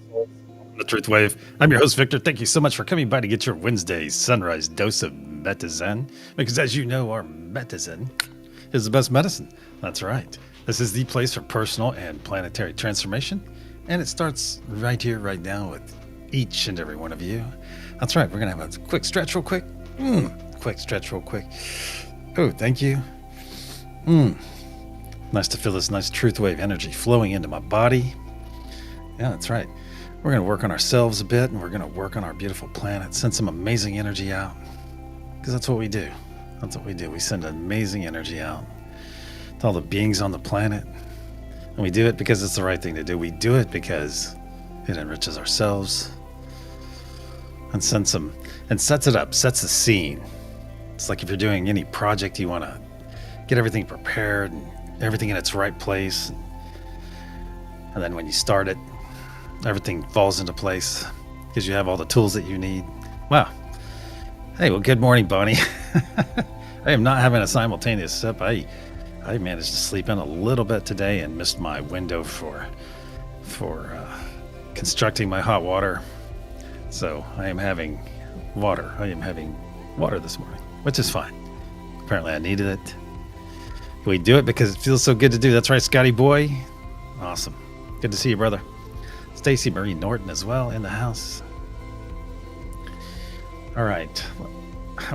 Socials, the TruthWave. I'm your host, Victor. Thank you so much for coming by to get your Wednesday's sunrise dose of Metazen. Because as you know, our Metazen is the best medicine. That's right. This is the place for personal and planetary transformation. And it starts right here, right now with each and every one of you. That's right. We're going to have a quick stretch real quick. Quick stretch real quick. Oh, thank you. Nice to feel this nice TruthWave energy flowing into my body. Yeah, that's right. We're going to work on ourselves a bit, and we're going to work on our beautiful planet, send some amazing energy out, because that's what we do. That's what we do. We send amazing energy out to all the beings on the planet, and we do it because it's the right thing to do. We do it because it enriches ourselves and sets it up, sets the scene. It's like if you're doing any project, you want to get everything prepared and everything in its right place, and then when you start it, everything falls into place because you have all the tools that you need. Wow. Hey, well, good morning, Bonnie. I am not having a simultaneous sip. I managed to sleep in a little bit today and missed my window for constructing my hot water. So I am having water. I am having water this morning, which is fine. Apparently I needed it. We do it because it feels so good to do. That's right, Scotty boy. Awesome. Good to see you, brother. Stacy Marie Norton as well in the house. All right.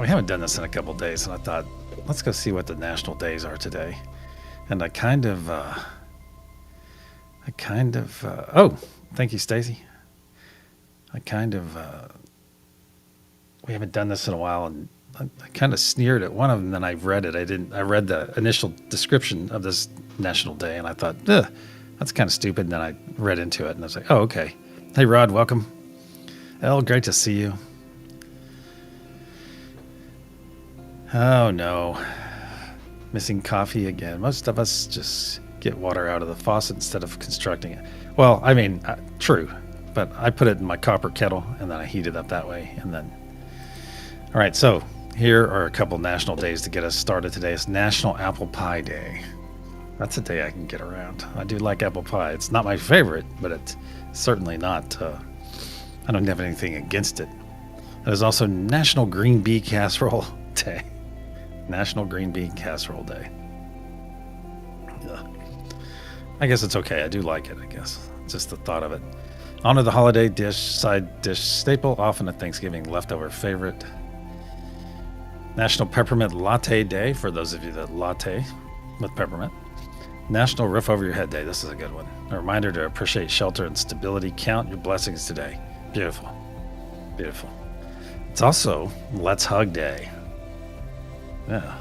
We haven't done this in a couple days, and I thought, let's go see what the national days are today. And oh, thank you, Stacy. We haven't done this in a while, and I kind of sneered at one of them, then I read it. I read the initial description of this national day, and I thought, that's kind of stupid. And then I read into it, and I was like, oh, okay. Hey, Rod, welcome. Elle, great to see you. Oh, no. Missing coffee again. Most of us just get water out of the faucet instead of constructing it. Well, I mean, true. But I put it in my copper kettle, and then I heat it up that way. And then, all right, so here are a couple national days to get us started today. It's National Apple Pie Day. That's a day I can get around. I do like apple pie. It's not my favorite, but it's certainly not. I don't have anything against it. There's also National Green Bean Casserole Day. National Green Bean Casserole Day. I guess it's okay. I do like it, I guess. Just the thought of it. Honor the holiday dish, side dish staple, often a Thanksgiving leftover favorite. National Peppermint Latte Day, for those of you that latte with peppermint. National Roof Over Your Head Day. This is a good one. A reminder to appreciate shelter and stability. Count your blessings today. Beautiful. Beautiful. It's also Let's Hug Day. Yeah.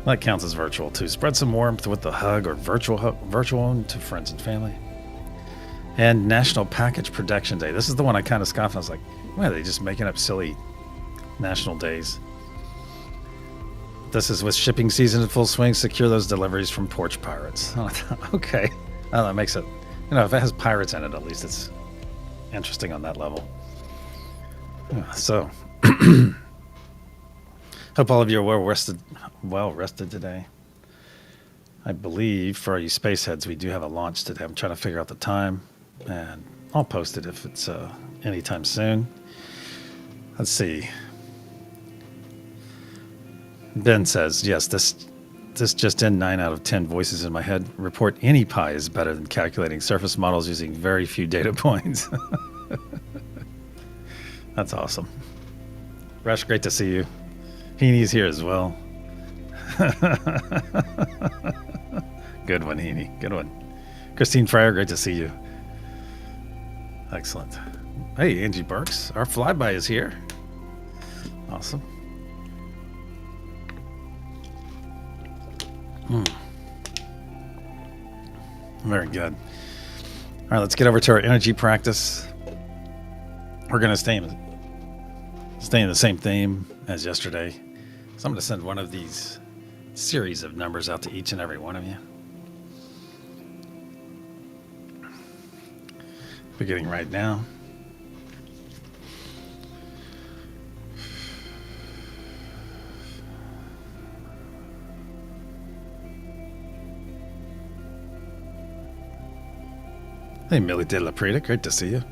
That counts as virtual too. Spread some warmth with the hug or virtual one to friends and family. And National Package Protection Day. This is the one I kind of scoffed. I was like, why are they just making up silly national days? This is with shipping season in full swing. Secure those deliveries from porch pirates. Okay. Oh, that makes it, if it has pirates in it, at least it's interesting on that level. So, hope all of you are well rested today. I believe for all you space heads, we do have a launch today. I'm trying to figure out the time, and I'll post it if it's anytime soon. Let's see. Ben says, yes, this just in, 9 out of 10 voices in my head report any pie is better than calculating surface models using very few data points. That's awesome. Rush, great to see you. Heeny's here as well. Good one, Heaney. Good one. Christine Fryer, great to see you. Excellent. Hey, Angie Burks, our flyby is here. Awesome. Very good. All right, let's get over to our energy practice. We're going to stay in the same theme as yesterday. So I'm going to send one of these series of numbers out to each and every one of you. Beginning right now. Hey, Millie De La Preta, great to see you.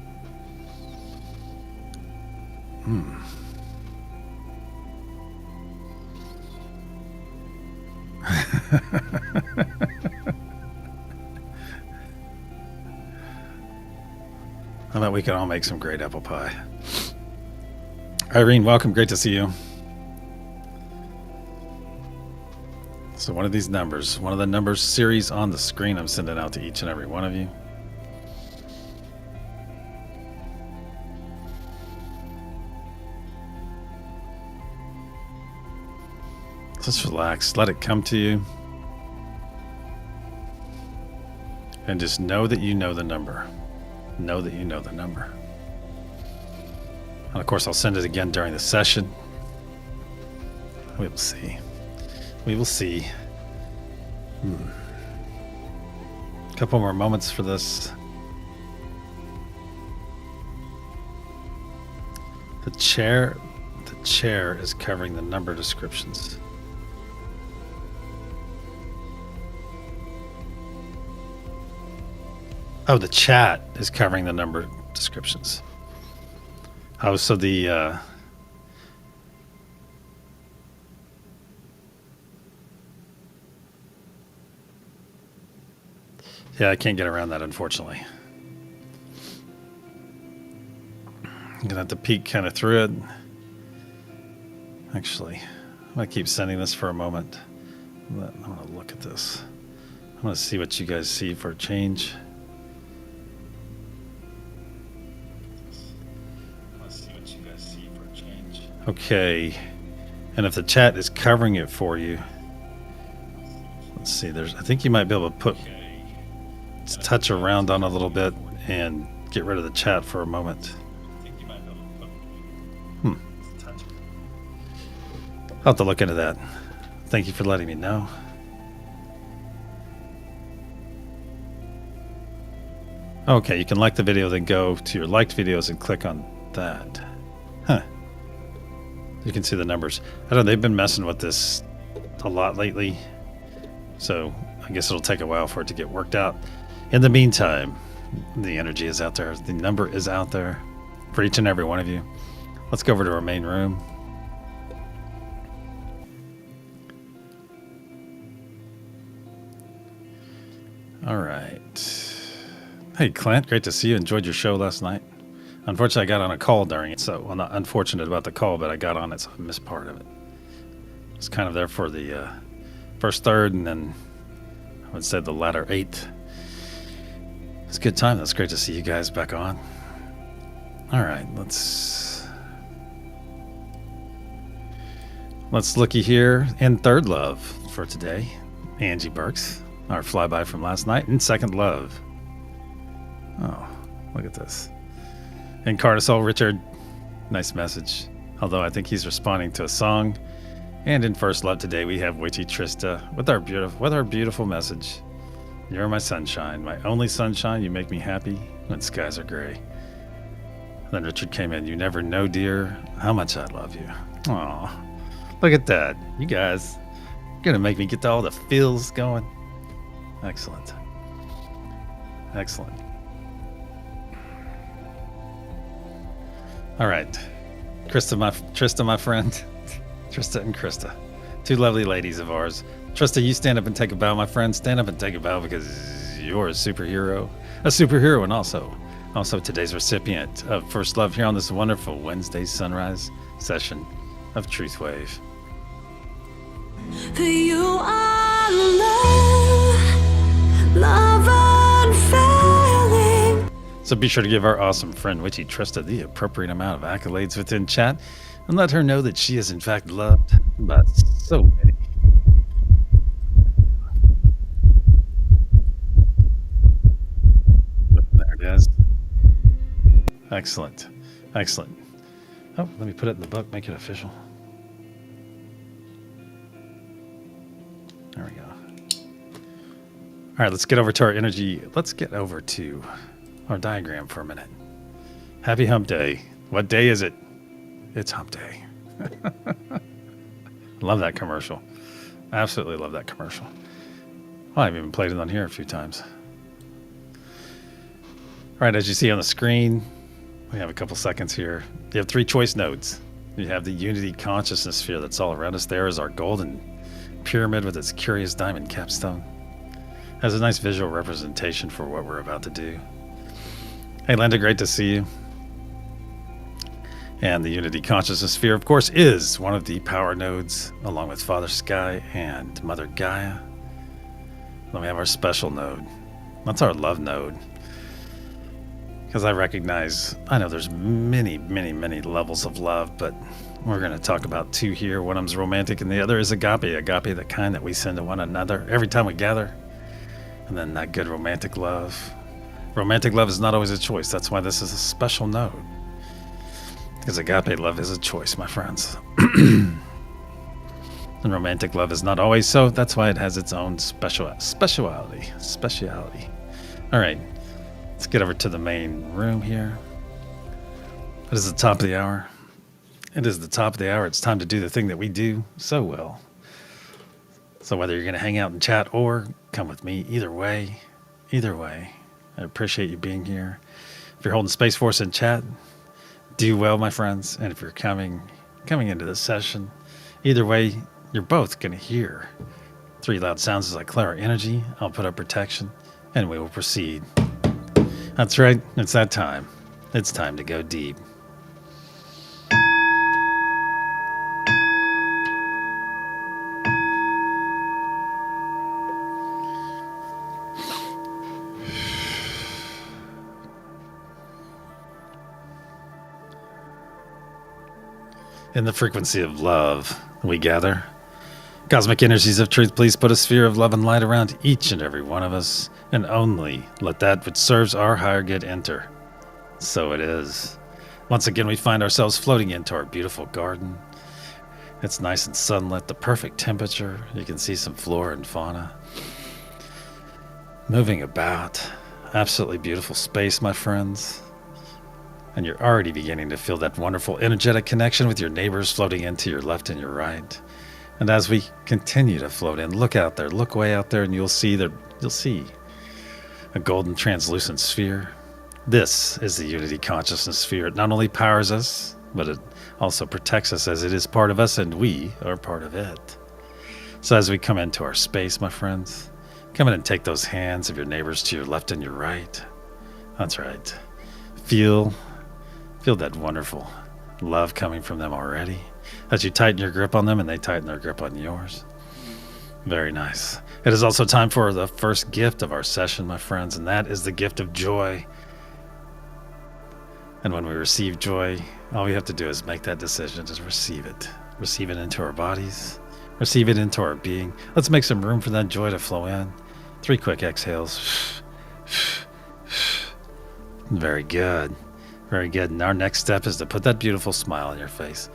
I bet we can all make some great apple pie. Irene, welcome. Great to see you. So one of these numbers, one of the numbers series on the screen, I'm sending out to each and every one of you. Just relax. Let it come to you. And just know that you know the number. Know that you know the number. And of course, I'll send it again during the session. We will see. We will see. A couple more moments for this. The chair is covering the number descriptions. Oh, the chat is covering the number descriptions. Oh, so the yeah, I can't get around that, unfortunately. I'm gonna have to peek kind of through it. Actually, I'm gonna keep sending this for a moment. I'm gonna look at this. I'm gonna see what you guys see for a change. Okay, and if the chat is covering it for you, let's see. I think you might be able to touch around on a little bit and get rid of the chat for a moment. I'll have to look into that. Thank you for letting me know. Okay, you can like the video, then go to your liked videos and click on that. Huh. You can see the numbers. I don't know, they've been messing with this a lot lately, so I guess it'll take a while for it to get worked out. In the meantime, the energy is out there. The number is out there for each and every one of you. Let's go over to our main room. All right. Hey, Clint, great to see you. Enjoyed your show last night. Unfortunately, I got on a call during it, so, well, not unfortunate about the call, but I got on it, so I missed part of it. I was kind of there for the first third, and then I would say the latter eighth. It's a good time. That's great to see you guys back on. All right, let's looky here in third love for today. Angie Burks, our flyby from last night, and second love. Oh, look at this. And Cardisol Richard, nice message. Although I think he's responding to a song. And in first love today, we have Witchy Trista with our beautiful message. You're my sunshine, my only sunshine. You make me happy when skies are gray. And then Richard came in. You never know, dear, how much I love you. Aw, look at that. You guys are gonna make me get all the feels going. Excellent. Excellent. All right, Trista, my friend. Trista and Krista, two lovely ladies of ours. Trista, you stand up and take a bow, my friend. Stand up and take a bow because you're a superhero, and also today's recipient of First Love here on this wonderful Wednesday sunrise session of TruthWave. For you are love unfailing. So be sure to give our awesome friend Witchy Trista the appropriate amount of accolades within chat and let her know that she is in fact loved by so many. There it is. Excellent. Excellent. Oh, let me put it in the book, make it official. There we go. All right, let's get over to our energy. Let's get over to our diagram for a minute. Happy hump day. What day is it? It's hump day. Love that commercial. Absolutely love that commercial. Well, I've even played it on here a few times. Right, as you see on the screen, we have a couple seconds here. You have 3 choice nodes. You have the unity consciousness sphere that's all around us. There is our golden pyramid with its curious diamond capstone. Has a nice visual representation for what we're about to do. Hey, Linda, great to see you. And the unity consciousness sphere, of course, is one of the power nodes, along with Father Sky and Mother Gaia. Then we have our special node. That's our love node. Because I know there's many, many, many levels of love, but we're going to talk about 2 here. One of them's romantic and the other is agape. Agape, the kind that we send to one another every time we gather. And then that good romantic love. Romantic love is not always a choice. That's why this is a special node. Because agape love is a choice, my friends. And romantic love is not always so. That's why it has its own speciality. All right. Let's get over to the main room here. It is the top of the hour. It is the top of the hour. It's time to do the thing that we do so well. So whether you're going to hang out and chat or come with me, either way, I appreciate you being here. If you're holding space for us in chat, do well, my friends. And if you're coming into this session, either way, you're both going to hear 3 loud sounds as I clear our energy. I'll put up protection, and we will proceed. That's right. It's that time. It's time to go deep. In the frequency of love, we gather. Cosmic energies of truth, please put a sphere of love and light around each and every one of us, and only let that which serves our higher good enter. So it is. Once again, we find ourselves floating into our beautiful garden. It's nice and sunlit, the perfect temperature. You can see some flora and fauna moving about. Absolutely beautiful space, my friends. And you're already beginning to feel that wonderful energetic connection with your neighbors floating into your left and your right. And as we continue to float in, look out there, look way out there, and you'll see a golden translucent sphere. This is the unity consciousness sphere. It not only powers us, but it also protects us as it is part of us and we are part of it. So as we come into our space, my friends, come in and take those hands of your neighbors to your left and your right. That's right. Feel that wonderful love coming from them already. As you tighten your grip on them and they tighten their grip on yours. Very nice. It is also time for the first gift of our session, my friends, and that is the gift of joy. And when we receive joy, all we have to do is make that decision to receive it. Receive it into our bodies. Receive it into our being. Let's make some room for that joy to flow in. 3 quick exhales. Very good. Very good. And our next step is to put that beautiful smile on your face.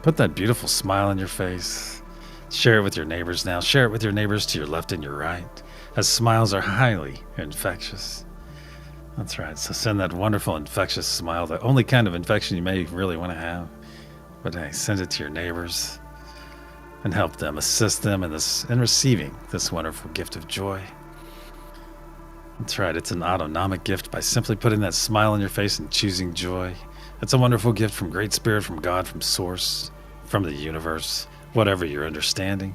Put that beautiful smile on your face. Share it with your neighbors now. Share it with your neighbors to your left and your right, as smiles are highly infectious. That's right. So send that wonderful infectious smile, the only kind of infection you may really want to have. But hey, send it to your neighbors and help them, assist them in receiving this wonderful gift of joy. That's right. It's an autonomic gift by simply putting that smile on your face and choosing joy. It's a wonderful gift from Great Spirit, from God, from Source, from the universe, whatever your understanding.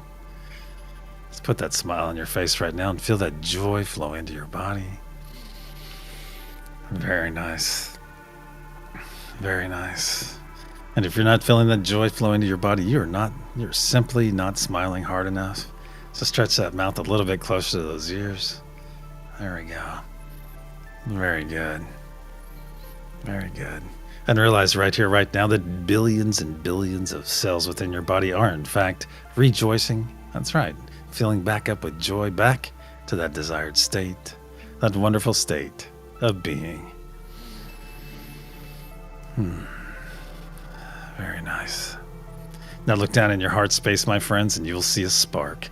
Let's put that smile on your face right now and feel that joy flow into your body. Very nice. Very nice. And if you're not feeling that joy flow into your body, you're simply not smiling hard enough. So stretch that mouth a little bit closer to those ears. There we go. Very good. Very good. And realize right here, right now, that billions and billions of cells within your body are, in fact, rejoicing. That's right. Filling back up with joy, back to that desired state, that wonderful state of being. Very nice. Now look down in your heart space, my friends, and you'll see a spark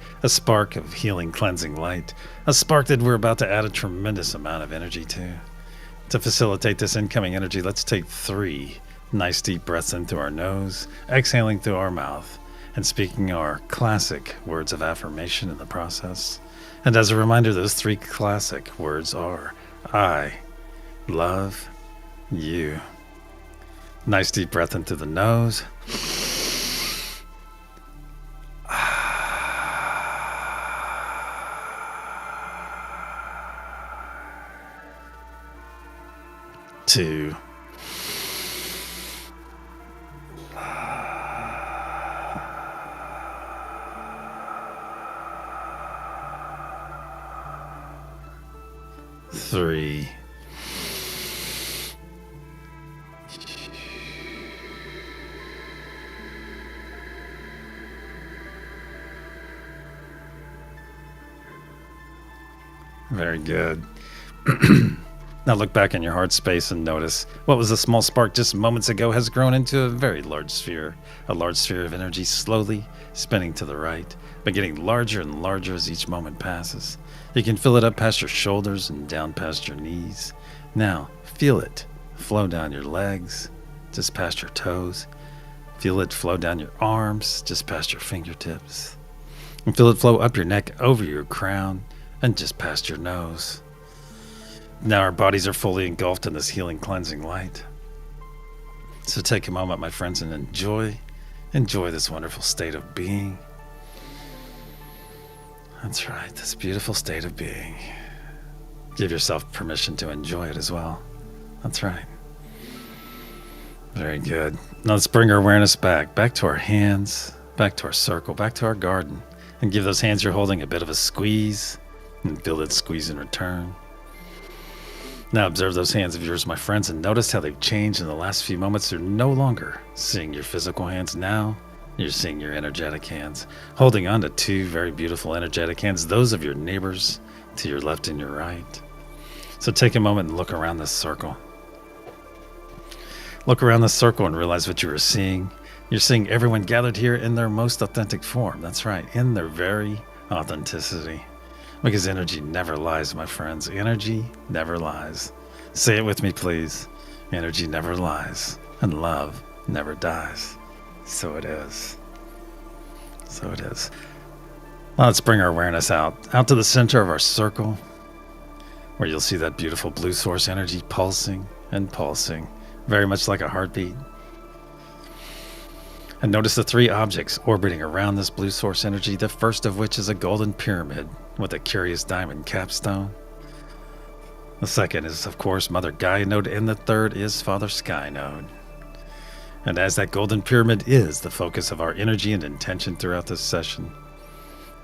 of healing, cleansing light, a spark that we're about to add a tremendous amount of energy to. To facilitate this incoming energy, let's take 3 nice deep breaths in through our nose, exhaling through our mouth, and speaking our classic words of affirmation in the process. And as a reminder, those 3 classic words are, I love you. Nice deep breath in through the nose. 2. 3. Very good. Now look back in your heart space and notice what was a small spark just moments ago has grown into a very large sphere of energy slowly spinning to the right, but getting larger and larger as each moment passes. You can feel it up past your shoulders and down past your knees. Now feel it flow down your legs, just past your toes. Feel it flow down your arms, just past your fingertips. And feel it flow up your neck, over your crown, and just past your nose. Now our bodies are fully engulfed in this healing, cleansing light. So take a moment, my friends, and enjoy this wonderful state of being. That's right, this beautiful state of being. Give yourself permission to enjoy it as well. That's right. Very good. Now let's bring our awareness back to our hands, back to our circle, back to our garden, and give those hands you're holding a bit of a squeeze, and feel that squeeze in return. Now observe those hands of yours, my friends, and notice how they've changed in the last few moments. You're no longer seeing your physical hands. Now you're seeing your energetic hands, holding on to 2 very beautiful energetic hands, those of your neighbors to your left and your right. So take a moment and look around this circle. Look around this circle and realize what you are seeing. You're seeing everyone gathered here in their most authentic form. That's right, in their very authenticity. Because energy never lies, my friends. Energy never lies. Say it with me, please. Energy never lies, and love never dies. So it is. So it is. Now let's bring our awareness out to the center of our circle, where you'll see that beautiful blue source energy pulsing and pulsing, very much like a heartbeat. And notice the 3 objects orbiting around this blue source energy, the first of which is a golden pyramid with a curious diamond capstone. The second is, of course, Mother Gaia Node, and the third is Father Sky Node. And as that golden pyramid is the focus of our energy and intention throughout this session,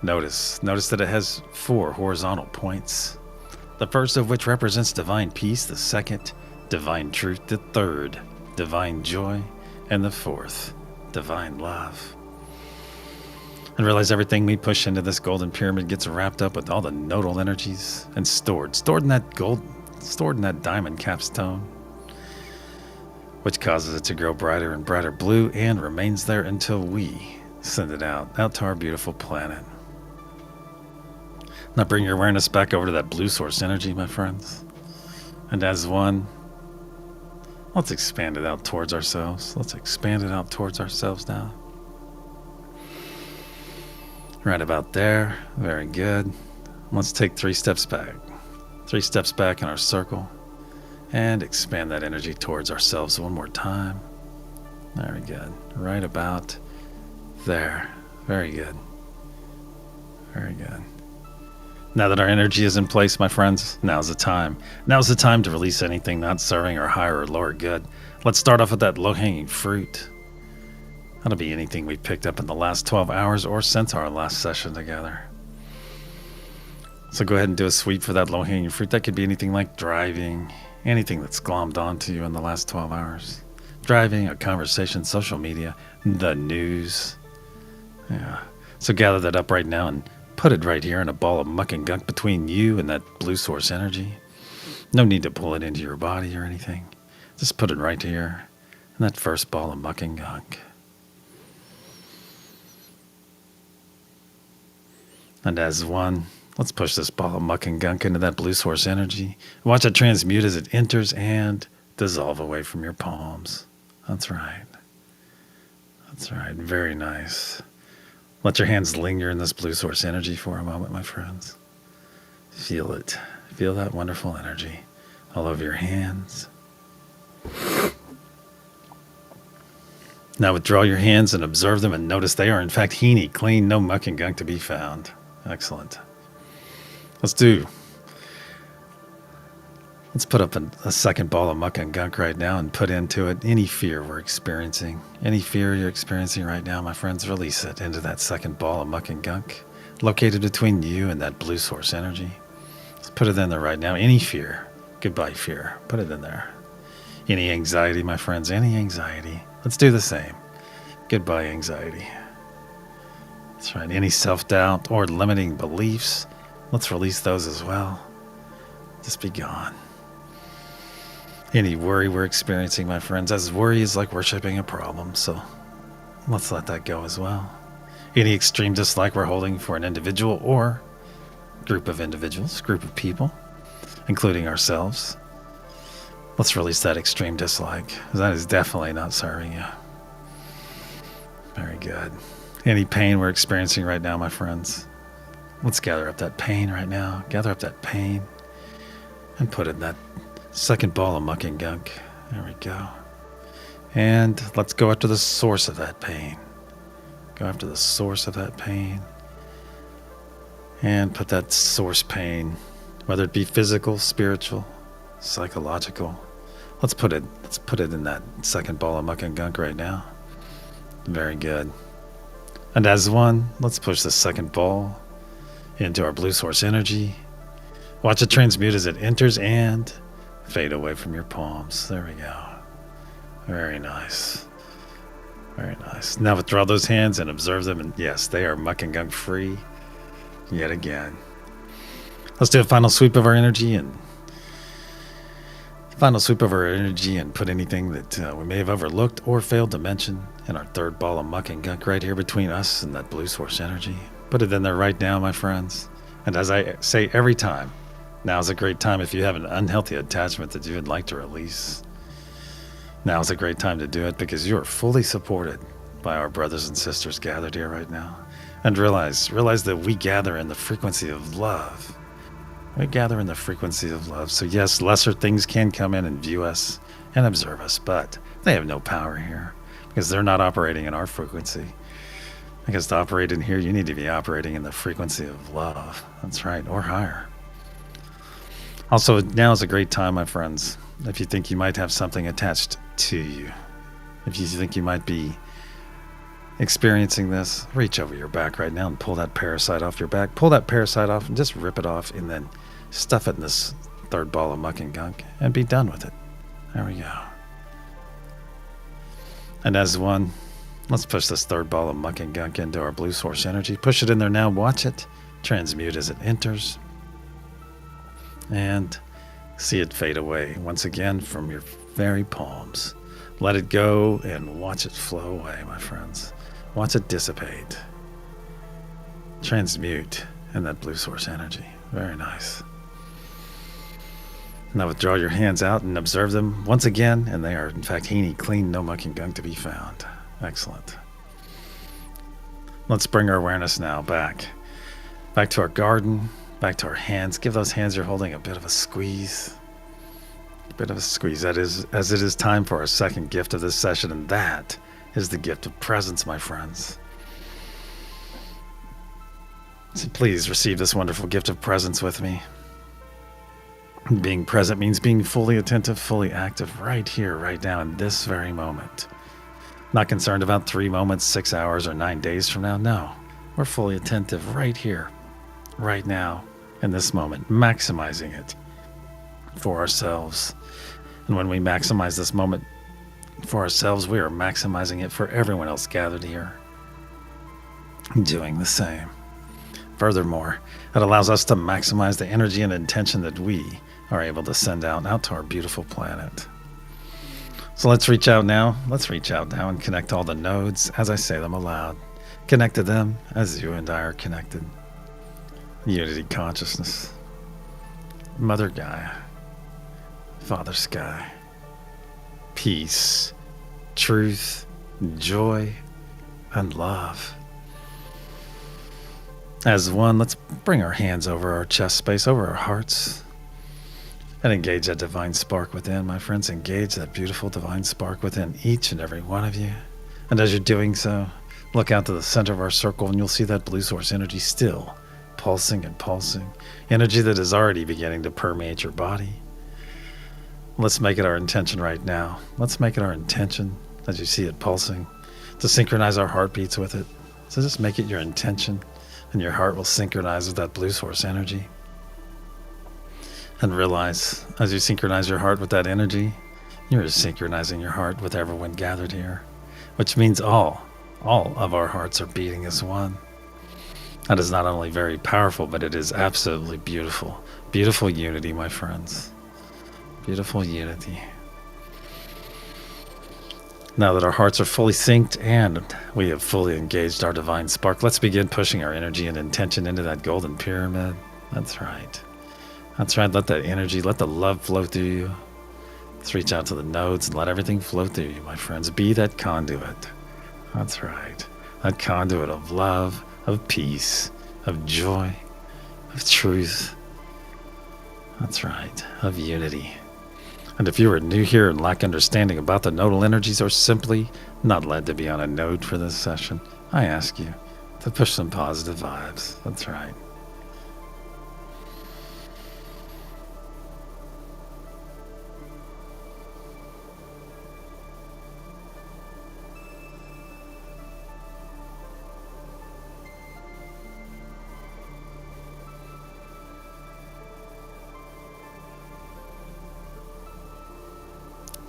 notice that it has 4 horizontal points, the first of which represents divine peace, the second, divine truth, the third, divine joy, and the fourth, divine love. And realize everything we push into this golden pyramid gets wrapped up with all the nodal energies and stored in that diamond capstone, which causes it to grow brighter and brighter blue and remains there until we send it out to our beautiful planet. Now bring your awareness back over to that blue source energy, my friends. And as one, let's expand it out towards ourselves. Let's expand it out towards ourselves now. Right about there. Very good. Let's take 3 steps back. 3 steps back in our circle. And expand that energy towards ourselves one more time. Very good. Right about there. Very good. Very good. Now that our energy is in place, my friends, now's the time. Now's the time to release anything not serving our higher or lower good. Let's start off with that low-hanging fruit. That'll be anything we picked up in the last 12 hours or since our last session together. So go ahead and do a sweep for that low-hanging fruit. That could be anything like driving, anything that's glommed onto you in the last 12 hours. Driving, a conversation, social media, the news. Yeah. So gather that up right now and put it right here in a ball of muck and gunk between you and that blue source energy. No need to pull it into your body or anything. Just put it right here in that first ball of muck and gunk. And as one, let's push this ball of muck and gunk into that blue source energy. Watch it transmute as it enters and dissolve away from your palms. That's right. That's right. Very nice. Let your hands linger in this blue source energy for a moment, my friends. Feel it. Feel that wonderful energy. all over your hands. Now withdraw your hands and observe them and notice they are in fact heeny, clean, no muck and gunk to be found. Excellent. Let's put up a second ball of muck and gunk right now and put into it any fear we're experiencing. Any fear you're experiencing right now, my friends, release it into that second ball of muck and gunk located between you and that blue source energy. Let's put it in there right now. Any fear, goodbye fear, put it in there. Any anxiety, my friends, any anxiety. Let's do the same. Goodbye anxiety. That's right. Any self-doubt or limiting beliefs, let's release those as well. Just be gone. Any worry we're experiencing, my friends, as worry is like worshiping a problem, so let's let that go as well. Any extreme dislike we're holding for an individual or group of individuals, group of people, including ourselves, let's release that extreme dislike. That is definitely not serving you. Very good. Any pain we're experiencing right now, my friends, let's gather up that pain right now. Gather up that pain and put it in that second ball of muck and gunk. There we go. And let's go after the source of that pain. Go after the source of that pain. And put that source pain, whether it be physical, spiritual, psychological. Let's put it in that second ball of muck and gunk right now. Very good. And as one, let's push the second ball into our blue source energy. Watch it transmute as it enters and fade away from your palms. There we go. Very nice. Very nice. Now withdraw those hands and observe them. And yes, they are muck and gunk free yet again. Let's do a final sweep of our energy and put anything that we may have overlooked or failed to mention in our third ball of muck and gunk right here between us and that blue source energy. Put it in there right now, my friends. And as I say every time, now is a great time if you have an unhealthy attachment that you would like to release. Now is a great time to do it because you are fully supported by our brothers and sisters gathered here right now. And realize that we gather in the frequency of love. We gather in the frequency of love. So yes, lesser things can come in and view us and observe us, but they have no power here because they're not operating in our frequency. Because to operate in here, you need to be operating in the frequency of love. That's right, or higher. Also, now is a great time, my friends, if you think you might have something attached to you. If you think you might be experiencing this, reach over your back right now and pull that parasite off your back. Pull that parasite off and just rip it off and then stuff it in this third ball of muck and gunk and be done with it. There we go. And as one, let's push this third ball of muck and gunk into our blue source energy. Push it in there now. Watch it transmute as it enters. And see it fade away once again from your very palms. Let it go and watch it flow away, my friends. Watch it dissipate. Transmute in that blue source energy. Very nice. Now withdraw your hands out and observe them once again, and they are in fact heeny, clean, no muck and gunk to be found. Excellent. Let's bring our awareness now back to our garden, back to our hands. Give those hands you're holding a bit of a squeeze. A bit of a squeeze. That is, as it is time for our second gift of this session, and that is the gift of presence, my friends. So please receive this wonderful gift of presence with me. Being present means being fully attentive, fully active right here, right now, in this very moment. Not concerned about 3 moments, 6 hours, or 9 days from now. No, we're fully attentive right here, right now, in this moment, maximizing it for ourselves. And when we maximize this moment for ourselves, we are maximizing it for everyone else gathered here, doing the same. Furthermore, it allows us to maximize the energy and intention that we are able to send out to our beautiful planet. So let's reach out now. Let's reach out now and connect all the nodes as I say them aloud. Connect to them as you and I are connected. Unity consciousness. Mother Gaia. Father Sky. Peace. Truth. Joy. And love. As one, let's bring our hands over our chest space, over our hearts. And engage that divine spark within, my friends. Engage that beautiful divine spark within each and every one of you. And as you're doing so, look out to the center of our circle and you'll see that blue source energy still pulsing and pulsing. Energy that is already beginning to permeate your body. Let's make it our intention right now. Let's make it our intention, as you see it pulsing, to synchronize our heartbeats with it. So just make it your intention, and your heart will synchronize with that blue source energy. And realize, as you synchronize your heart with that energy, you're synchronizing your heart with everyone gathered here, which means all of our hearts are beating as one. That is not only very powerful, but it is absolutely beautiful. Beautiful unity, my friends. Beautiful unity. Now that our hearts are fully synced and we have fully engaged our divine spark, let's begin pushing our energy and intention into that golden pyramid. That's right. That's right. Let that energy, let the love flow through you. Let's reach out to the nodes and let everything flow through you, my friends. Be that conduit. That's right. That conduit of love, of peace, of joy, of truth. That's right. Of unity. And if you are new here and lack understanding about the nodal energies or simply not led to be on a node for this session, I ask you to push some positive vibes. That's right.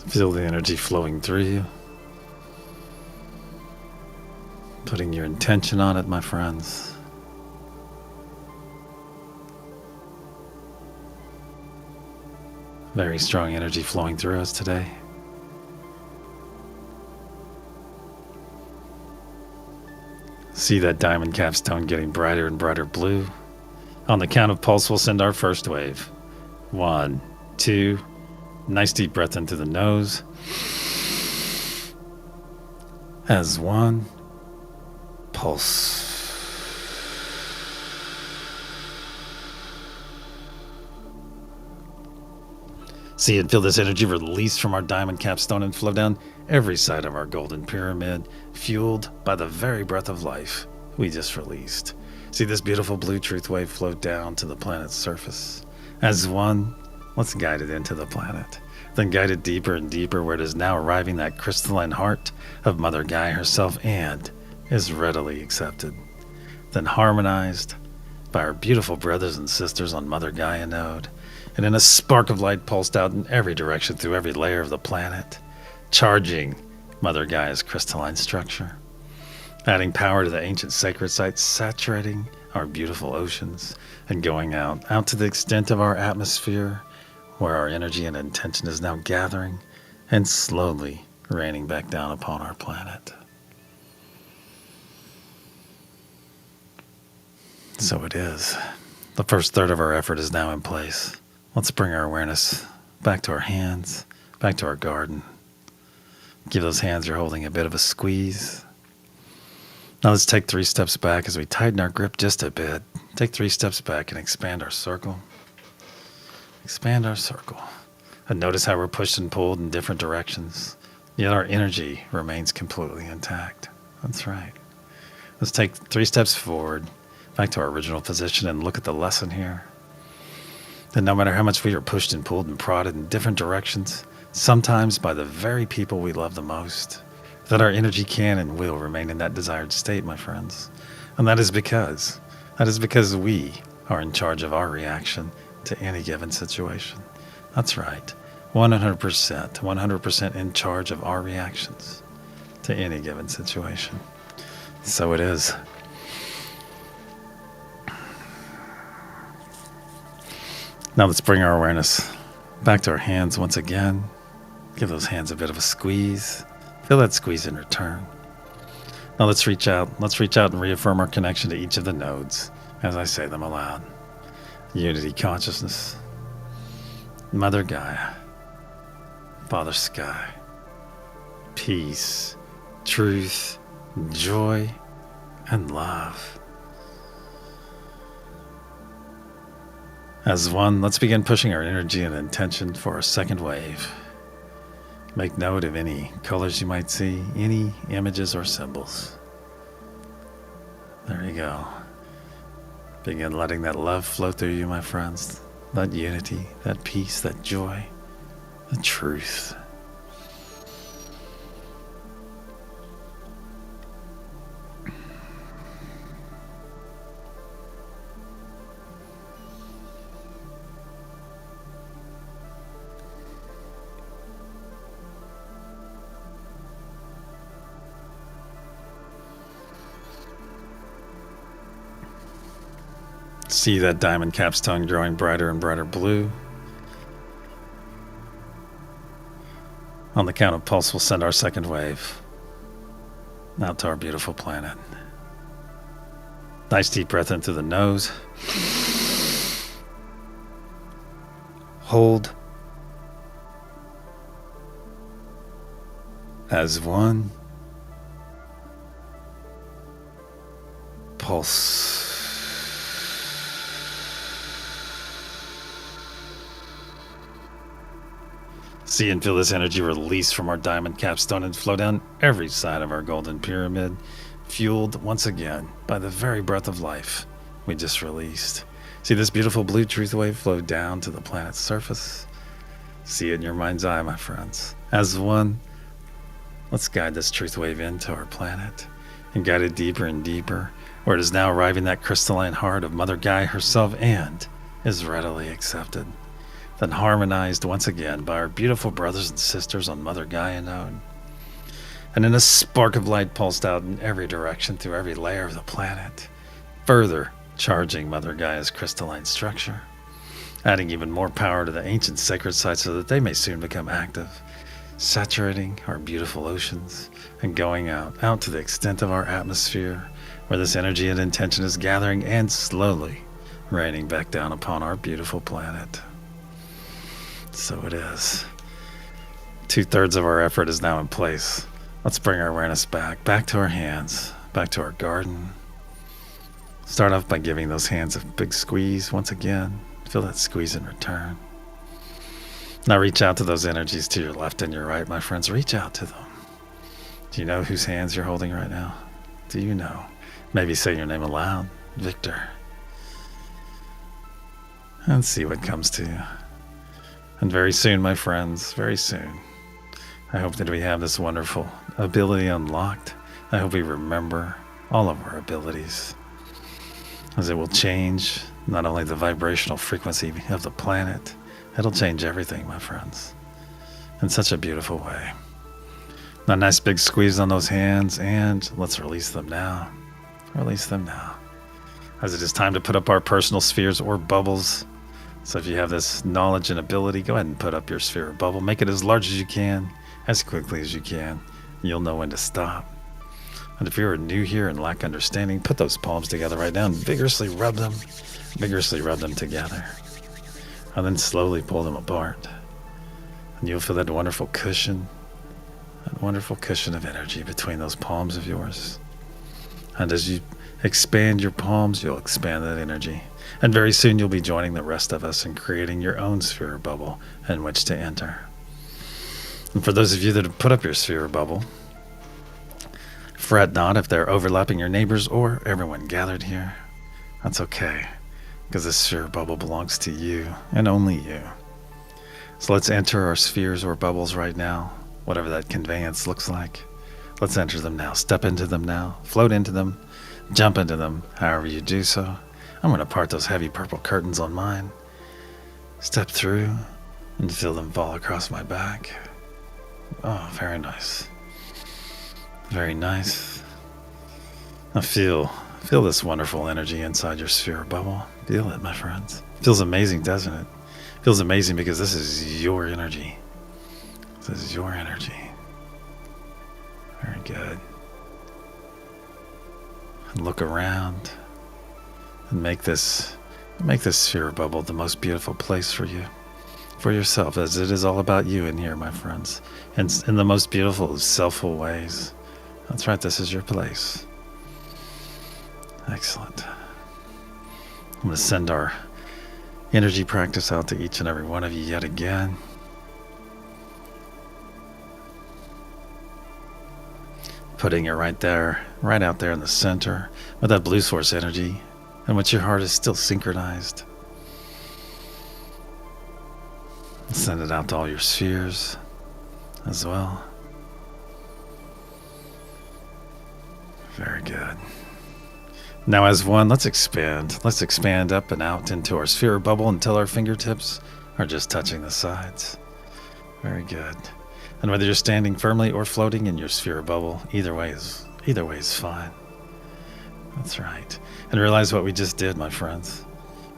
Feel the energy flowing through you. Putting your intention on it, my friends. Very strong energy flowing through us today. See that diamond capstone getting brighter and brighter blue. On the count of pulse, we'll send our first wave. 1, 2. Nice deep breath into the nose. As 1, pulse. See and feel this energy release from our diamond capstone and flow down every side of our golden pyramid, fueled by the very breath of life we just released. See this beautiful blue truth wave float down to the planet's surface. As 1, let's guide it into the planet, then guide it deeper and deeper where it is now arriving that crystalline heart of Mother Gaia herself and is readily accepted, then harmonized by our beautiful brothers and sisters on Mother Gaia node, and in a spark of light pulsed out in every direction through every layer of the planet, charging Mother Gaia's crystalline structure, adding power to the ancient sacred sites, saturating our beautiful oceans, and going out to the extent of our atmosphere, where our energy and intention is now gathering and slowly raining back down upon our planet. So it is. The first third of our effort is now in place. Let's bring our awareness back to our hands, back to our garden. Give those hands you're holding a bit of a squeeze. Now let's take 3 steps back as we tighten our grip just a bit. Take 3 steps back and expand our circle. Expand our circle. And notice how we're pushed and pulled in different directions, yet our energy remains completely intact. That's right. Let's take 3 steps forward, back to our original position, and look at the lesson here. That no matter how much we are pushed and pulled and prodded in different directions, sometimes by the very people we love the most, that our energy can and will remain in that desired state, my friends. And that is because we are in charge of our reaction to any given situation. That's right. 100% in charge of our reactions to any given situation. So it is. Now let's bring our awareness back to our hands once again. Give those hands a bit of a squeeze. Feel that squeeze in return. Now let's reach out and reaffirm our connection to each of the nodes as I say them aloud. Unity consciousness, Mother Gaia, Father Sky, peace, truth, joy, and love. As one, let's begin pushing our energy and intention for our second wave. Make note of any colors you might see, any images or symbols. There you go. Begin letting that love flow through you, my friends. That unity, that peace, that joy, the truth. See that diamond capstone growing brighter and brighter blue. On the count of pulse, we'll send our second wave out to our beautiful planet. Nice deep breath in through the nose. Hold. As one. Pulse. See and feel this energy release from our diamond capstone and flow down every side of our golden pyramid, fueled once again by the very breath of life we just released. See this beautiful blue truth wave flow down to the planet's surface. See it in your mind's eye, my friends. As one, let's guide this truth wave into our planet and guide it deeper and deeper, where it is now arriving that crystalline heart of Mother Gaia herself and is readily accepted. Then harmonized once again by our beautiful brothers and sisters on Mother Gaia node. And in a spark of light pulsed out in every direction through every layer of the planet, further charging Mother Gaia's crystalline structure, adding even more power to the ancient sacred sites so that they may soon become active, saturating our beautiful oceans and going out to the extent of our atmosphere, where this energy and intention is gathering and slowly raining back down upon our beautiful planet. So it is. 2/3 of our effort is now in place. Let's bring our awareness back to our hands, back to our garden. Start off by giving those hands a big squeeze once again. Feel that squeeze in return. Now reach out to those energies to your left and your right, my friends. Reach out to them. Do you know whose hands you're holding right now? Do you know? Maybe say your name aloud. Victor. And see what comes to you. And very soon, my friends, very soon, I hope that we have this wonderful ability unlocked. I hope we remember all of our abilities, as it will change not only the vibrational frequency of the planet, it'll change everything, my friends, in such a beautiful way. Now, a nice big squeeze on those hands, and let's release them now. Release them now, as it is time to put up our personal spheres or bubbles. So if you have this knowledge and ability, go ahead and put up your sphere or bubble. Make it as large as you can, as quickly as you can. You'll know when to stop. And if you're new here and lack understanding, put those palms together right now and vigorously rub them together. And then slowly pull them apart. And you'll feel that wonderful cushion of energy between those palms of yours. And as you expand your palms, you'll expand that energy. And very soon you'll be joining the rest of us in creating your own sphere or bubble in which to enter. And for those of you that have put up your sphere or bubble, fret not if they're overlapping your neighbors or everyone gathered here. That's okay, because this sphere or bubble belongs to you and only you. So let's enter our spheres or bubbles right now, whatever that conveyance looks like. Let's enter them now, step into them now, float into them, jump into them, however you do so. I'm going to part those heavy purple curtains on mine, step through, and feel them fall across my back. Oh, very nice. Very nice. Now feel this wonderful energy inside your sphere or bubble. Feel it, my friends. Feels amazing, doesn't it? Feels amazing because this is your energy. This is your energy. Very good. And look around. And make this sphere or bubble the most beautiful place for you, for yourself, as it is all about you in here, my friends, and in the most beautiful, selfful ways. That's right, this is your place. Excellent. I'm going to send our energy practice out to each and every one of you yet again. Putting it right there, right out there in the center with that blue source energy in which your heart is still synchronized. Send it out to all your spheres as well. Very good. Now as one, let's expand. Let's expand up and out into our sphere bubble until our fingertips are just touching the sides. Very good. And whether you're standing firmly or floating in your sphere bubble, either way is fine. That's right. And realize what we just did, my friends.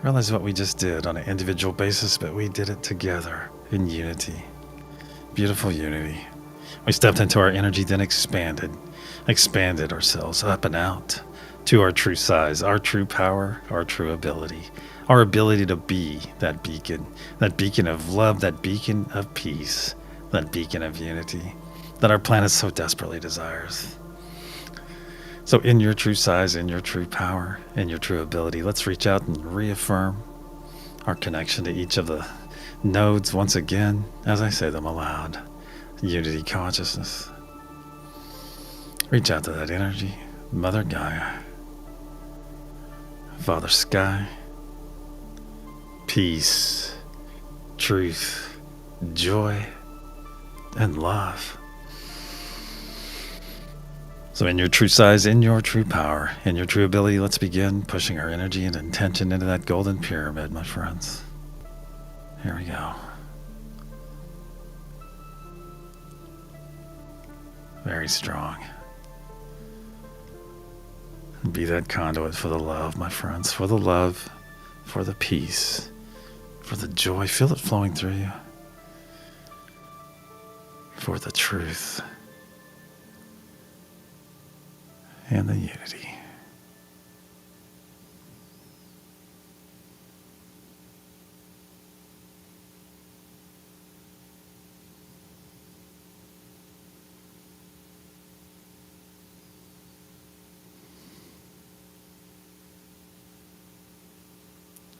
Realize what we just did on an individual basis, but we did it together in unity. Beautiful unity. We stepped into our energy, then expanded ourselves up and out to our true size, our true power, our true ability, our ability to be that beacon of love, that beacon of peace, that beacon of unity that our planet so desperately desires. So in your true size, in your true power, in your true ability, let's reach out and reaffirm our connection to each of the nodes once again, as I say them aloud. Unity consciousness. Reach out to that energy. Mother Gaia. Father Sky. Peace. Truth. Joy. And love. So in your true size, in your true power, in your true ability, let's begin pushing our energy and intention into that golden pyramid, my friends. Here we go. Very strong. And be that conduit for the love, my friends, for the love, for the peace, for the joy. Feel it flowing through you. For the truth and the unity.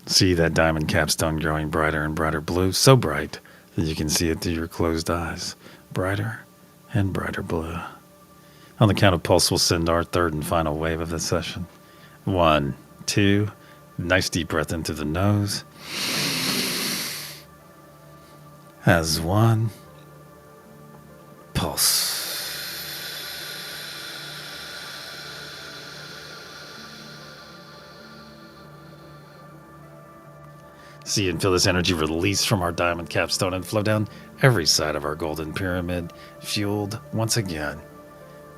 See that diamond capstone growing brighter and brighter blue, so bright that you can see it through your closed eyes. Brighter and brighter blue. On the count of pulse, we'll send our third and final wave of this session. 1, 2, nice deep breath into the nose. As one, pulse. See and feel this energy release from our diamond capstone and flow down every side of our golden pyramid, fueled once again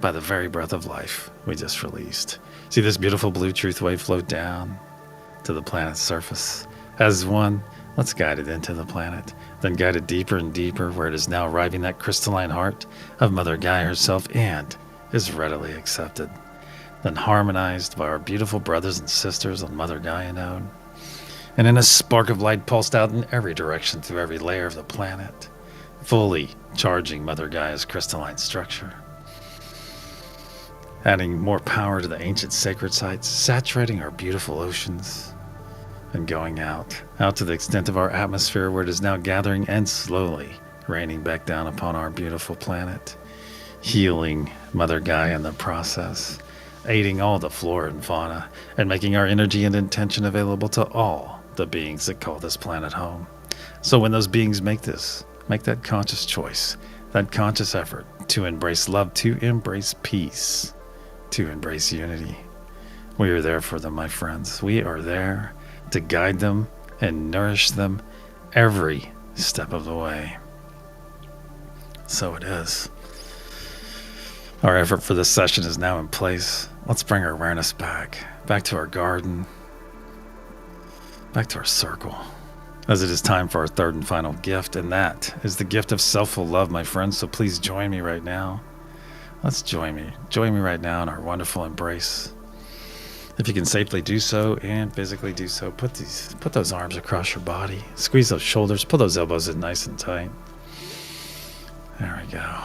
by the very breath of life we just released. See this beautiful blue truth wave flow down to the planet's surface. As one, let's guide it into the planet, then guide it deeper and deeper where it is now arriving that crystalline heart of Mother Gaia herself and is readily accepted, then harmonized by our beautiful brothers and sisters on Mother Gaia node. And in a spark of light pulsed out in every direction through every layer of the planet, fully charging Mother Gaia's crystalline structure. Adding more power to the ancient sacred sites, saturating our beautiful oceans, and going out to the extent of our atmosphere where it is now gathering and slowly raining back down upon our beautiful planet, healing Mother Gaia in the process, aiding all the flora and fauna, and making our energy and intention available to all the beings that call this planet home. So when those beings make that conscious choice, that conscious effort to embrace love, to embrace peace, to embrace unity, we are there for them, my friends. We are there to guide them and nourish them every step of the way. So it is. Our effort for this session is now in place. Let's bring our awareness back to our garden, back to our circle, as it is time for our third and final gift, and that is the gift of selfful love, my friends. So please join me right now. Let's join me right now in our wonderful embrace. If you can safely do so and physically do so, put those arms across your body, squeeze those shoulders, pull those elbows in nice and tight. There we go.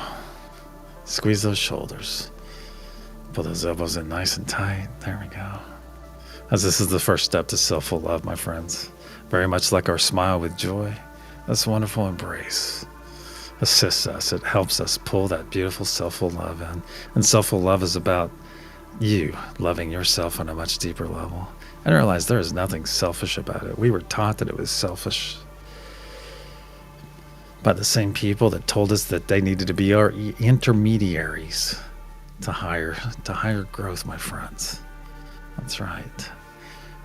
Squeeze those shoulders, pull those elbows in nice and tight. There we go. As this is the first step to selfful love, my friends. very much like our smile with joy. This wonderful embrace assists us. It helps us pull that beautiful self-full love in. And self-full love is about you loving yourself on a much deeper level. And realize there is nothing selfish about it. We were taught that it was selfish by the same people that told us that they needed to be our intermediaries to higher growth, my friends. That's right.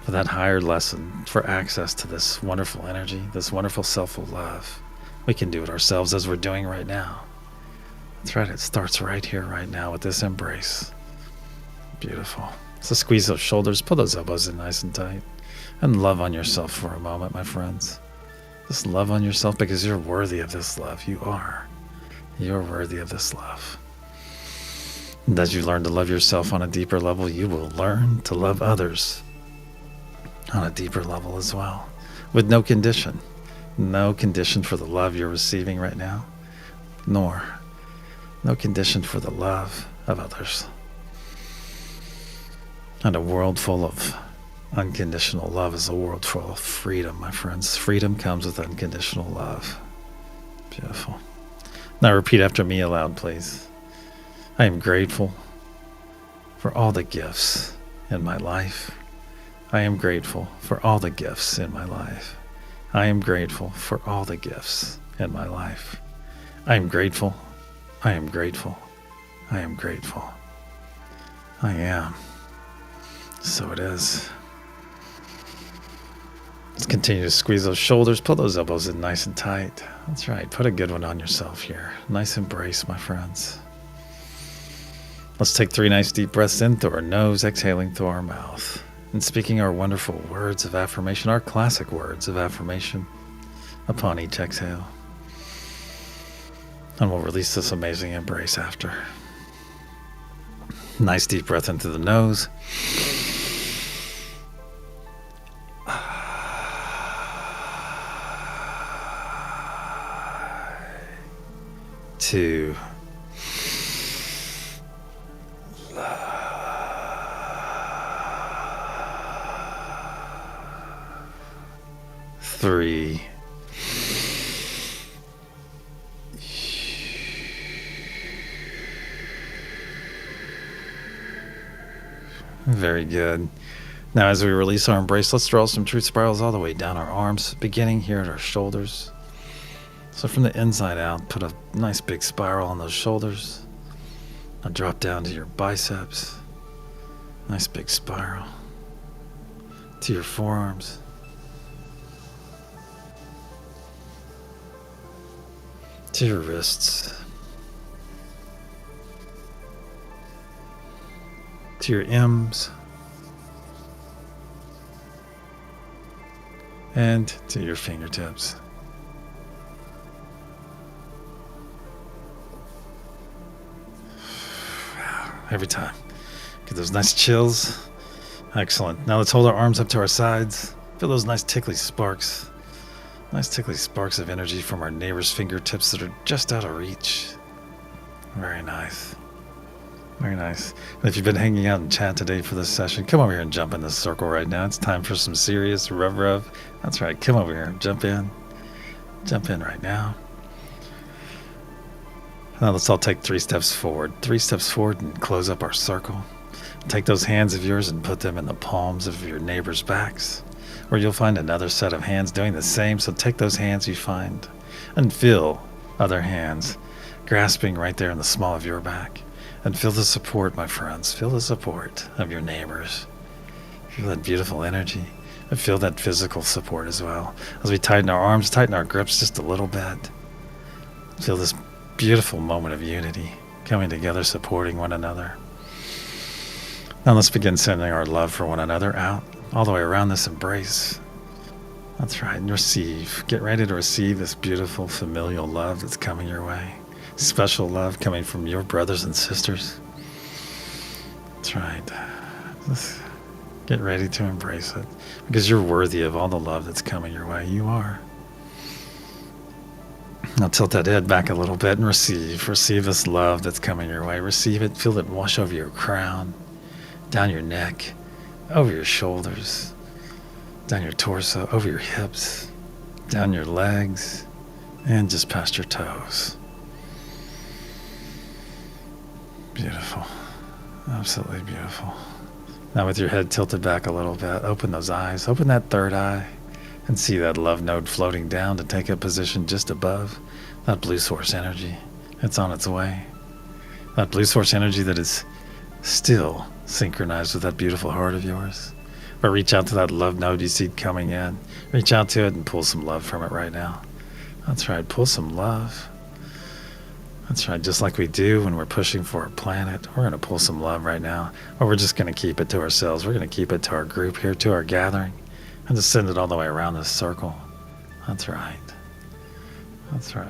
For that higher lesson, for access to this wonderful energy, this wonderful self-full love, we can do it ourselves as we're doing right now. That's right. It starts right here, right now with this embrace. Beautiful. So squeeze those shoulders, pull those elbows in nice and tight, and love on yourself for a moment, my friends. Just love on yourself because you're worthy of this love. You are. You're worthy of this love. And as you learn to love yourself on a deeper level, you will learn to love others on a deeper level as well, with no condition. No condition for the love you're receiving right now, nor no condition for the love of others. And a world full of unconditional love is a world full of freedom, my friends. Freedom comes with unconditional love. Beautiful. Now repeat after me aloud, please. I am grateful for all the gifts in my life. I am grateful for all the gifts in my life. I am grateful for all the gifts in my life. I am grateful. I am grateful. I am grateful. I am. So it is. Let's continue to squeeze those shoulders, pull those elbows in nice and tight. That's right. Put a good one on yourself here. Nice embrace, my friends. Let's take 3 nice deep breaths in through our nose, exhaling through our mouth, and speaking our wonderful words of affirmation, our classic words of affirmation upon each exhale. And we'll release this amazing embrace after. Nice deep breath into the nose. 2. 3. Very good. Now as we release our embrace, let's draw some truth spirals all the way down our arms, beginning here at our shoulders. So from the inside out, put a nice big spiral on those shoulders. Now drop down to your biceps. Nice big spiral. To your forearms. To your wrists. To your M's. And to your fingertips. Every time. Get those nice chills. Excellent. Now let's hold our arms up to our sides. Feel those nice tickly sparks. Nice tickly sparks of energy from our neighbor's fingertips that are just out of reach. Very nice. Very nice. And if you've been hanging out in chat today for this session, come over here and jump in this circle right now. It's time for some serious rev. That's right. Come over here. Jump in. Jump in right now. Now let's all take 3 steps forward. 3 steps forward and close up our circle. Take those hands of yours and put them in the palms of your neighbor's backs. Or you'll find another set of hands doing the same. So take those hands you find and feel other hands grasping right there in the small of your back. And feel the support, my friends. Feel the support of your neighbors. Feel that beautiful energy. And feel that physical support as well. As we tighten our arms, tighten our grips just a little bit. Feel this beautiful moment of unity coming together, supporting one another. Now let's begin sending our love for one another out all the way around this embrace. That's right. And receive. Get ready to receive this beautiful familial love that's coming your way. Special love coming from your brothers and sisters. That's right. Just get ready to embrace it because you're worthy of all the love that's coming your way. You are. Now tilt that head back a little bit and receive. Receive this love that's coming your way. Receive it. Feel it wash over your crown, down your neck, over your shoulders. down your torso, over your hips, down your legs, and just past your toes. Beautiful. Absolutely beautiful. Now with your head tilted back a little bit, open those eyes, open that third eye, and see that love node floating down to take a position just above that blue source energy. It's on its way. That blue source energy that is still synchronized with that beautiful heart of yours. But reach out to that love node you see coming in. Reach out to it and pull some love from it right now. That's right, pull some love. That's right, just like we do when we're pushing for our planet, we're going to pull some love right now. Or we're just going to keep it to ourselves. We're going to keep it to our group here, to our gathering, and just send it all the way around this circle. That's right. That's right.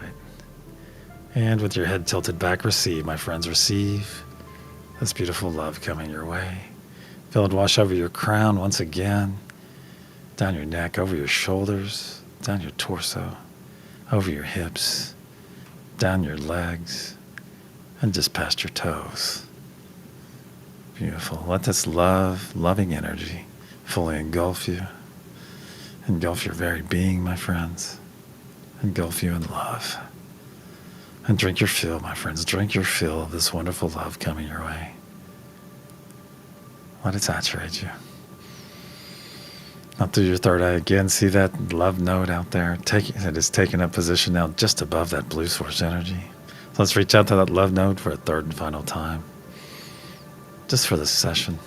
And with your head tilted back, receive, my friends, receive this beautiful love coming your way. Feel it wash over your crown once again, down your neck, over your shoulders, down your torso, over your hips, down your legs, and just past your toes. Beautiful. Let this loving energy fully engulf you. Engulf your very being, my friends. Engulf you in love. And drink your fill, my friends. Drink your fill of this wonderful love coming your way. Let it saturate you. Up through your third eye again. See that love node out there? It is taking up position now just above that blue source energy. So let's reach out to that love node for a third and final time. Just for this session.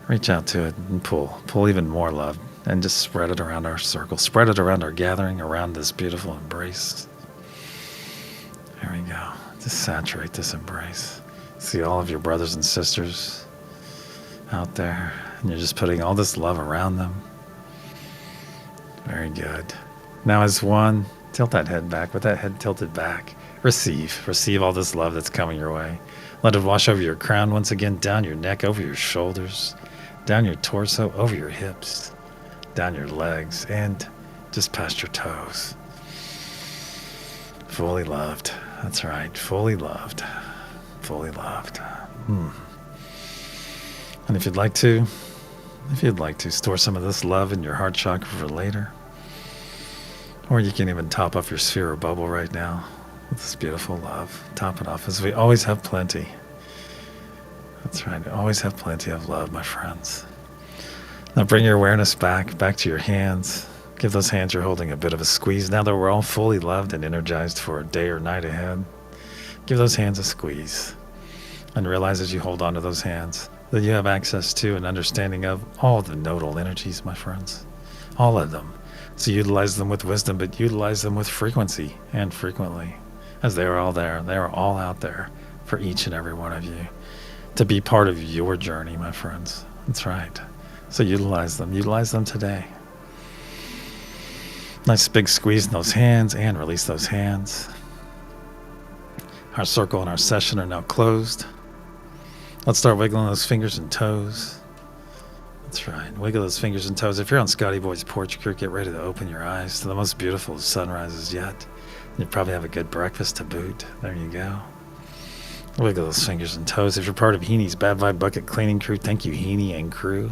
Reach out to it and pull. Pull even more love. And just spread it around our circle. Spread it around our gathering, around this beautiful embrace. There we go. Just saturate this embrace. See all of your brothers and sisters out there, and you're just putting all this love around them. Very good. Now as one, tilt that head back. With that head tilted back, receive all this love that's coming your way. Let it wash over your crown once again, down your neck, over your shoulders, down your torso, over your hips, down your legs, and just past your toes. Fully loved. That's right. Fully loved. Fully loved. And if you'd like to store some of this love in your heart chakra for later, or you can even top off your sphere or bubble right now with this beautiful love. Top it off, as we always have plenty. That's right. We always have plenty of love, my friends. Now bring your awareness back to your hands. Give those hands you're holding a bit of a squeeze. Now that we're all fully loved and energized for a day or night ahead, give those hands a squeeze. And realize as you hold on to those hands that you have access to and understanding of all the nodal energies, my friends. All of them. So utilize them with wisdom, but utilize them with frequency and frequently, as they are all there. They are all out there for each and every one of you to be part of your journey, my friends. That's right. So utilize them today. Nice big squeeze in those hands and release those hands. Our circle and our session are now closed. Let's start wiggling those fingers and toes. That's right. Wiggle those fingers and toes. If you're on Scotty Boy's porch, get ready to open your eyes to the most beautiful sunrises yet. You probably have a good breakfast to boot. There you go. Wiggle those fingers and toes. If you're part of Heenie's Bad Vibe Bucket Cleaning Crew, thank you, Heenie and crew,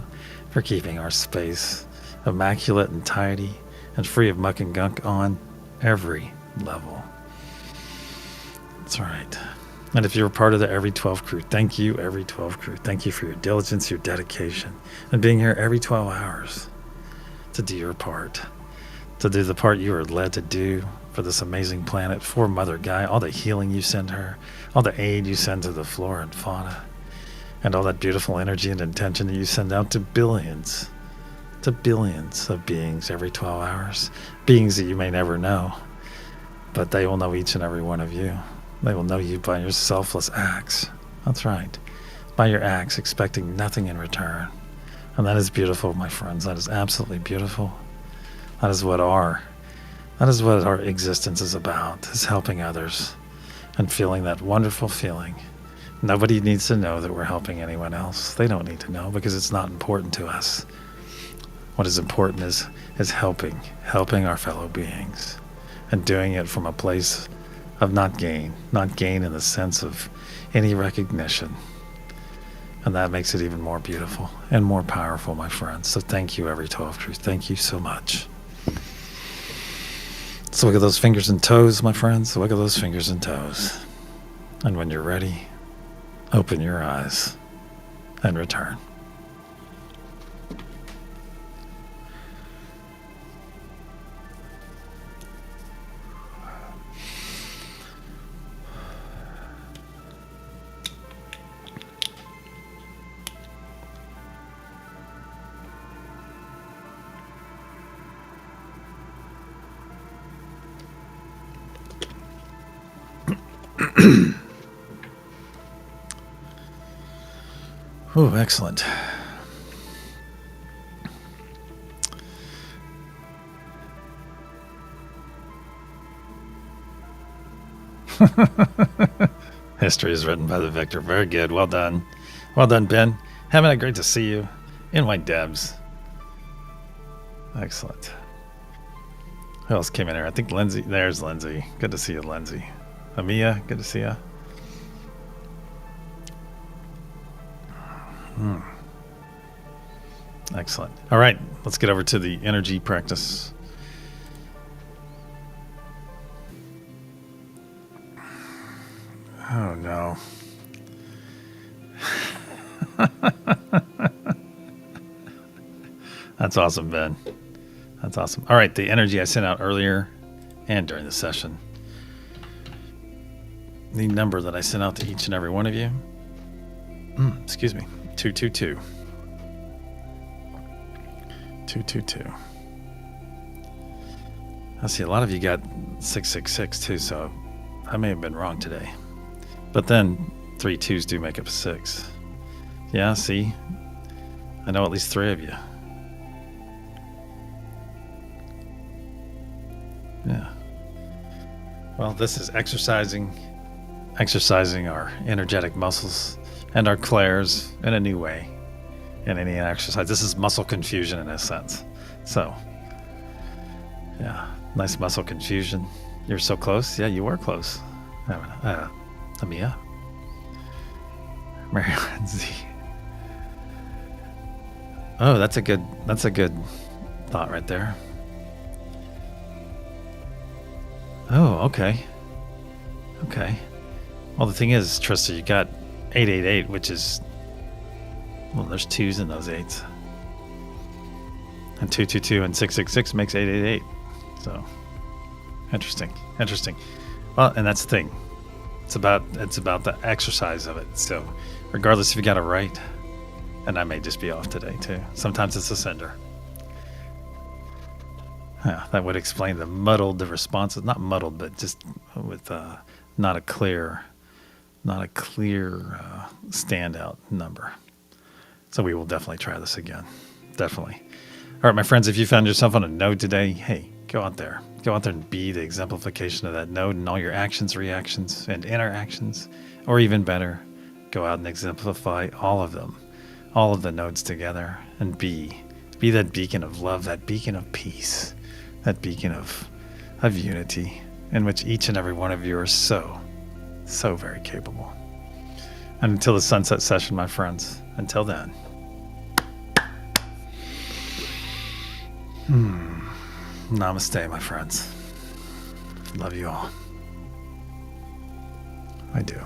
for keeping our space immaculate and tidy and free of muck and gunk on every level. That's right. And if you're part of the Every 12 crew, thank you, Every 12 crew. Thank you for your diligence, your dedication, and being here every 12 hours to do your part, to do the part you are led to do for this amazing planet, for Mother Gaia, all the healing you send her, all the aid you send to the flora and fauna, and all that beautiful energy and intention that you send out to billions of beings every 12 hours, beings that you may never know, but they will know each and every one of you. They will know you by your selfless acts. That's right. By your acts, expecting nothing in return. And that is beautiful, my friends. That is absolutely beautiful. That is what our existence is about, is helping others and feeling that wonderful feeling. Nobody needs to know that we're helping anyone else. They don't need to know because it's not important to us. What is important is helping our fellow beings, and doing it from a place of not gain in the sense of any recognition And that makes it even more beautiful and more powerful, my friends. So thank you, every 12 Truth. Thank you so much. So look at those fingers and toes, my friends. Look at those fingers and toes. And when you're ready, open your eyes and return. Oh, excellent. History is written by the victor. Very good. Well done. Well done, Ben. Hammond, great to see you. Invite Debs. Excellent. Who else came in here? I think Lindsay. There's Lindsay. Good to see you, Lindsay. Amia, good to see you. Excellent. All right, let's get over to the energy practice. Oh, no. That's awesome, Ben. That's awesome. All right, the energy I sent out earlier and during the session. The number that I sent out to each and every one of you. Excuse me. 222. 222. I see a lot of you got 666 too, so I may have been wrong today. But then 3 2s do make up a 6. Yeah, see? I know at least 3 of you. Yeah. Well, this is exercising our energetic muscles and our clairs in a new way. In any exercise. This is muscle confusion in a sense. So, yeah, nice muscle confusion. You're so close. Yeah, you were close. Amia. Mary Lindsay. Oh, that's a good thought right there. Oh, okay. Okay. Well, the thing is, Trista, you got 888, which is, well, there's 2s in those 8s. And 222 and 666 makes 888. So, interesting. Well, and that's the thing. It's about the exercise of it. So, regardless if you got it right, and I may just be off today too. Sometimes it's a sender. Yeah, that would explain the responses. Not muddled, but just with not a clear standout number. So we will definitely try this again. Definitely. All right, my friends, if you found yourself on a node today, hey, go out there. Go out there and be the exemplification of that node in all your actions, reactions, and interactions. Or even better, go out and exemplify all of them, all of the nodes together, and be that beacon of love, that beacon of peace, that beacon of unity, in which each and every one of you are so very capable. And until the sunset session, my friends, until then. Namaste, my friends. Love you all. I do.